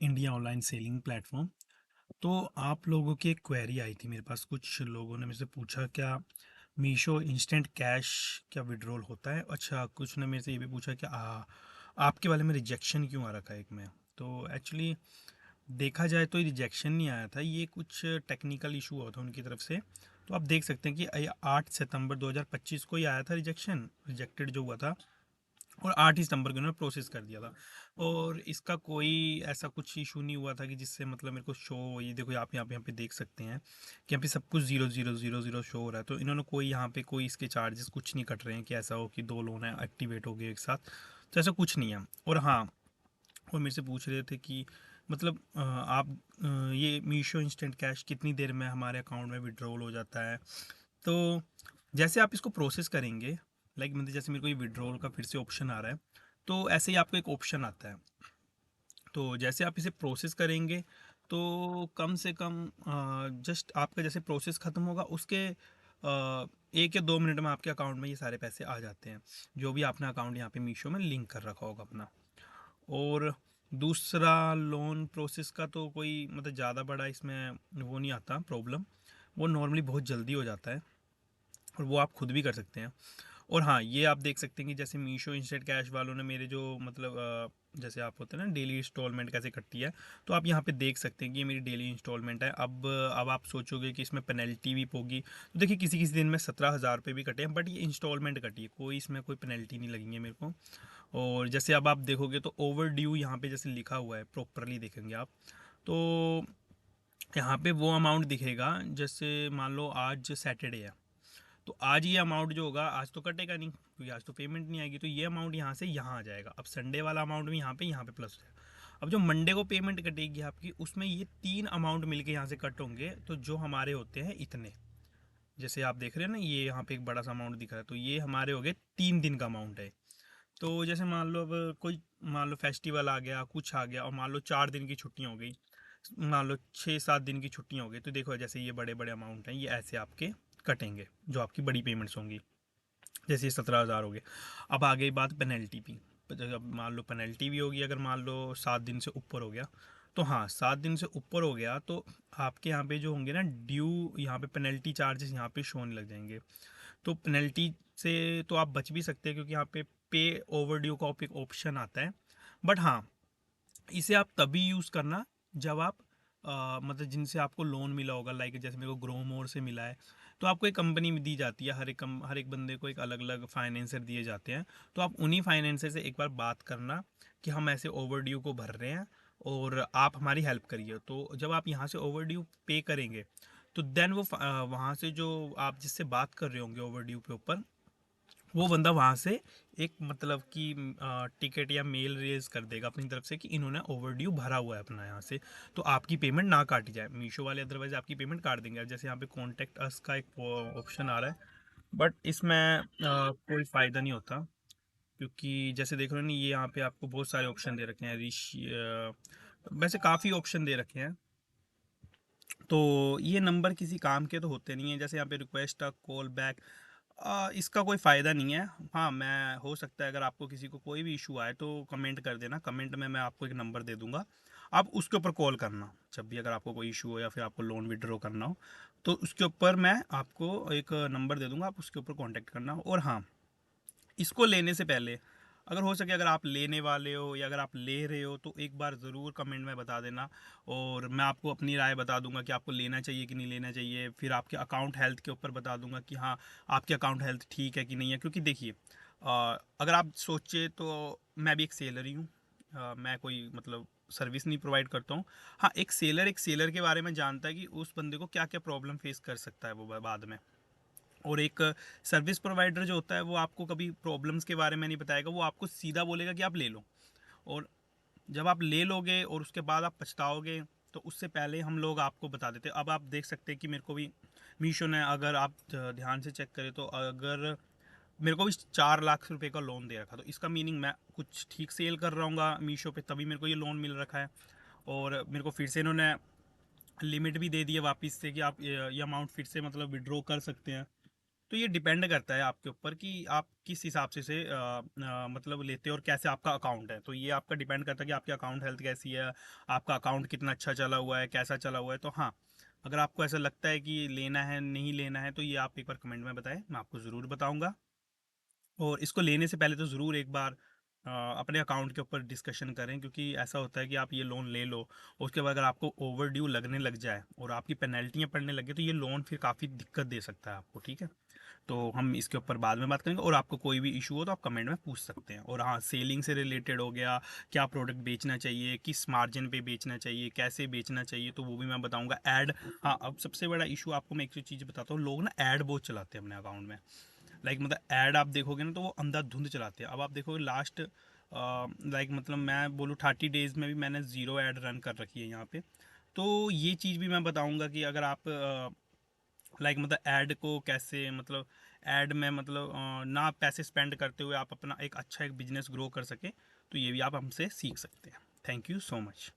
India online selling platform. तो आप लोगों की एक क्वेरी आई थी मेरे पास। कुछ लोगों ने मेरे से पूछा क्या मीशो इंस्टेंट कैश क्या विड्रॉल होता है। अच्छा, कुछ ने मेरे से ये भी पूछा कि आपके वाले में रिजेक्शन क्यों आ रखा है एक में। तो एक्चुअली देखा जाए तो रिजेक्शन नहीं आया था, ये कुछ टेक्निकल इशू हुआ था उनकी तरफ से। तो आप देख सकते हैं कि 8 सितंबर 2025 को ही आया था रिजेक्टेड जो हुआ था, और 8 ही सितंबर को उन्होंने प्रोसेस कर दिया था। और इसका कोई ऐसा कुछ इशू नहीं हुआ था कि जिससे मतलब मेरे को शो, ये देखो आप यहाँ पे देख सकते हैं कि यहाँ पे सब कुछ 0000 शो हो रहा है। तो इन्होंने कोई यहाँ पे कोई इसके चार्जेस कुछ नहीं कट रहे हैं कि ऐसा हो कि दो लोन है एक्टिवेट हो गए एक साथ। तो ऐसा कुछ नहीं है। और हाँ, वो मेरे से पूछ रहे थे कि मतलब आप ये मीशो इंस्टेंट कैश कितनी देर में हमारे अकाउंट में विड्रॉल हो जाता है। तो जैसे आप इसको प्रोसेस करेंगे, लाइक मतलब जैसे मेरे को ये विड्रॉल का फिर से ऑप्शन आ रहा है, तो ऐसे ही आपको एक ऑप्शन आता है। तो जैसे आप इसे प्रोसेस करेंगे तो कम से कम जस्ट आपका जैसे प्रोसेस ख़त्म होगा उसके 1 या 2 मिनट में आपके अकाउंट में ये सारे पैसे आ जाते हैं, जो भी आपने अकाउंट यहाँ पे मीशो में लिंक कर रखा होगा अपना। और दूसरा, लोन प्रोसेस का तो कोई मतलब ज़्यादा बड़ा इसमें वो नहीं आता प्रॉब्लम। वो नॉर्मली बहुत जल्दी हो जाता है, और वो आप खुद भी कर सकते हैं। और हाँ, ये आप देख सकते हैं कि जैसे मीशो इंस्टेंट कैश वालों ने मेरे जो मतलब जैसे आप होते हैं ना डेली इंस्टॉलमेंट कैसे कटती है, तो आप यहाँ पे देख सकते हैं कि ये मेरी डेली इंस्टॉलमेंट है। अब आप सोचोगे कि इसमें पेनल्टी भी होगी, तो देखिए किसी किसी दिन में 17,000 रुपये भी कटे हैं, बट ये इंस्टॉलमेंट कटी है, कोई इसमें कोई पेनल्टी नहीं लगी है मेरे को। और जैसे अब आप देखोगे तो ओवर ड्यू यहाँ पे जैसे लिखा हुआ है, प्रॉपरली देखेंगे आप तो यहाँ पे वो अमाउंट दिखेगा। जैसे मान लो आज सैटरडे है, तो आज ये अमाउंट जो होगा आज तो कटेगा नहीं क्योंकि आज तो पेमेंट नहीं आएगी, तो ये अमाउंट यहाँ से यहाँ आ जाएगा। अब संडे वाला अमाउंट भी यहाँ पे प्लस है। अब जो मंडे को पेमेंट कटेगी आपकी, उसमें ये 3 अमाउंट मिलके यहाँ से कट होंगे, तो जो हमारे होते हैं इतने, जैसे आप देख रहे हैं ना ये यहाँ पे एक बड़ा सा अमाउंट दिख रहा है, तो ये हमारे हो गए 3 दिन का अमाउंट है। तो जैसे मान लो अब कोई, मान लो फेस्टिवल आ गया, कुछ आ गया, और मान लो 4 दिन की छुट्टियाँ हो गई, मान लो 6-7 दिन की छुट्टियाँ हो गई, तो देखो जैसे ये बड़े बड़े अमाउंट हैं, ये ऐसे आपके कटेंगे जो आपकी बड़ी पेमेंट्स होंगी। जैसे ये 17,000 हो गए। अब आ गई बात पेनल्टी की। अब मान लो पेनल्टी भी होगी, अगर मान लो 7 दिन से ऊपर हो गया, तो हाँ 7 दिन से ऊपर हो गया तो आपके यहाँ पे जो होंगे ना ड्यू, यहाँ पे पेनल्टी चार्जेस यहाँ पे शो होने लग जाएंगे। तो पेनल्टी से तो आप बच भी सकते हैं क्योंकि यहाँ पे ओवर ड्यू का एक ऑप्शन आता है। बट हाँ, इसे आप तभी यूज़ करना जब आप मतलब जिनसे आपको लोन मिला होगा, लाइक जैसे मेरे को ग्रो मोर से मिला है। तो आपको एक कंपनी में दी जाती है, हर एक बंदे को एक अलग अलग फाइनेंसर दिए जाते हैं। तो आप उन्हीं फाइनेंसर से एक बार बात करना कि हम ऐसे ओवर ड्यू को भर रहे हैं और आप हमारी हेल्प करिए। तो जब आप यहाँ से ओवर ड्यू पे करेंगे, तो देन वो वहाँ से जो आप जिससे बात कर रहे होंगे ओवर ड्यू के ऊपर, वो बंदा वहाँ से एक मतलब कि टिकट या मेल रेज कर देगा अपनी तरफ से कि इन्होंने ओवर ड्यू भरा हुआ है अपना यहाँ से, तो आपकी पेमेंट ना काटी जाए। मीशो वाले अदरवाइज आपकी पेमेंट काट देंगे। अब जैसे यहाँ पे कॉन्टेक्ट अस का एक ऑप्शन आ रहा है, बट इसमें कोई फ़ायदा नहीं होता क्योंकि जैसे देख रहे हो ना, ये यहाँ पे आपको बहुत सारे ऑप्शन दे रखे हैं, वैसे काफ़ी ऑप्शन दे रखे हैं। तो ये नंबर किसी काम के तो होते नहीं है। जैसे यहाँ पे रिक्वेस्ट अ कॉल बैक, इसका कोई फ़ायदा नहीं है। हाँ, मैं हो सकता है अगर आपको किसी को कोई भी इशू आए तो कमेंट कर देना, कमेंट में मैं आपको एक नंबर दे दूंगा, आप उसके ऊपर कॉल करना जब भी अगर आपको कोई इशू हो या फिर आपको लोन विड्रॉ करना हो, तो उसके ऊपर मैं आपको एक नंबर दे दूंगा, आप उसके ऊपर कांटेक्ट करना। और हाँ, इसको लेने से पहले अगर हो सके, अगर आप लेने वाले हो या अगर आप ले रहे हो, तो एक बार ज़रूर कमेंट में बता देना, और मैं आपको अपनी राय बता दूंगा कि आपको लेना चाहिए कि नहीं लेना चाहिए। फिर आपके अकाउंट हेल्थ के ऊपर बता दूंगा कि हाँ आपके अकाउंट हेल्थ ठीक है कि नहीं है। क्योंकि देखिए अगर आप सोचे तो मैं भी एक सेलर ही हूँ, मैं कोई मतलब सर्विस नहीं प्रोवाइड करता हूँ। हाँ, एक सेलर के बारे में जानता है कि उस बंदे को क्या क्या प्रॉब्लम फेस कर सकता है वो बाद में। और एक सर्विस प्रोवाइडर जो होता है वो आपको कभी प्रॉब्लम्स के बारे में नहीं बताएगा, वो आपको सीधा बोलेगा कि आप ले लो। और जब आप ले लोगे और उसके बाद आप पछताओगे, तो उससे पहले हम लोग आपको बता देते। अब आप देख सकते हैं कि मेरे को भी मीशो ने, अगर आप ध्यान से चेक करें तो अगर मेरे को भी 4 लाख रुपए का लोन दे रखा, तो इसका मीनिंग मैं कुछ ठीक सेल कर रहा हूँ मीशो पे, तभी मेरे को ये लोन मिल रखा है। और मेरे को फिर से इन्होंने लिमिट भी दे दी है वापस से कि आप ये अमाउंट फिर से मतलब विड्रॉ कर सकते हैं। तो ये डिपेंड करता है आपके ऊपर कि आप किस हिसाब से मतलब लेते हो और कैसे आपका अकाउंट है। तो ये आपका डिपेंड करता है कि आपकी अकाउंट हेल्थ कैसी है, आपका अकाउंट कितना अच्छा चला हुआ है, कैसा चला हुआ है। तो हाँ, अगर आपको ऐसा लगता है कि लेना है नहीं लेना है, तो ये आप एक बार कमेंट में बताएं, मैं आपको ज़रूर बताऊंगा। और इसको लेने से पहले तो ज़रूर एक बार अपने अकाउंट के ऊपर डिस्कशन करें, क्योंकि ऐसा होता है कि आप ये लोन ले लो, उसके बाद अगर आपको ओवर ड्यू लगने लग जाए और आपकी पेनल्टियाँ पड़ने लगे, तो ये लोन फिर काफ़ी दिक्कत दे सकता है आपको, ठीक है। तो हम इसके ऊपर बाद में बात करेंगे, और आपको कोई भी इशू हो तो आप कमेंट में पूछ सकते हैं। और हाँ, सेलिंग से रिलेटेड हो गया, क्या प्रोडक्ट बेचना चाहिए, किस मार्जिन पे बेचना चाहिए, कैसे बेचना चाहिए, तो वो भी मैं बताऊंगा। ऐड, हाँ, अब सबसे बड़ा इशू आपको मैं एक चीज़ बताता हूँ, लोग ना ऐड बहुत चलाते हैं अपने अकाउंट में। मतलब ऐड आप देखोगे ना, तो वो अंधाधुंध चलाते हैं। अब आप देखोगे लास्ट मतलब मैं बोलूँ 30 डेज में भी मैंने ज़ीरो ऐड रन कर रखी है यहाँ पे। तो ये चीज़ भी मैं बताऊंगा कि अगर आप ऐड को कैसे, ऐड में ना पैसे स्पेंड करते हुए आप अपना एक अच्छा एक बिजनेस ग्रो कर सके, तो ये भी आप हमसे सीख सकते हैं। Thank you so much.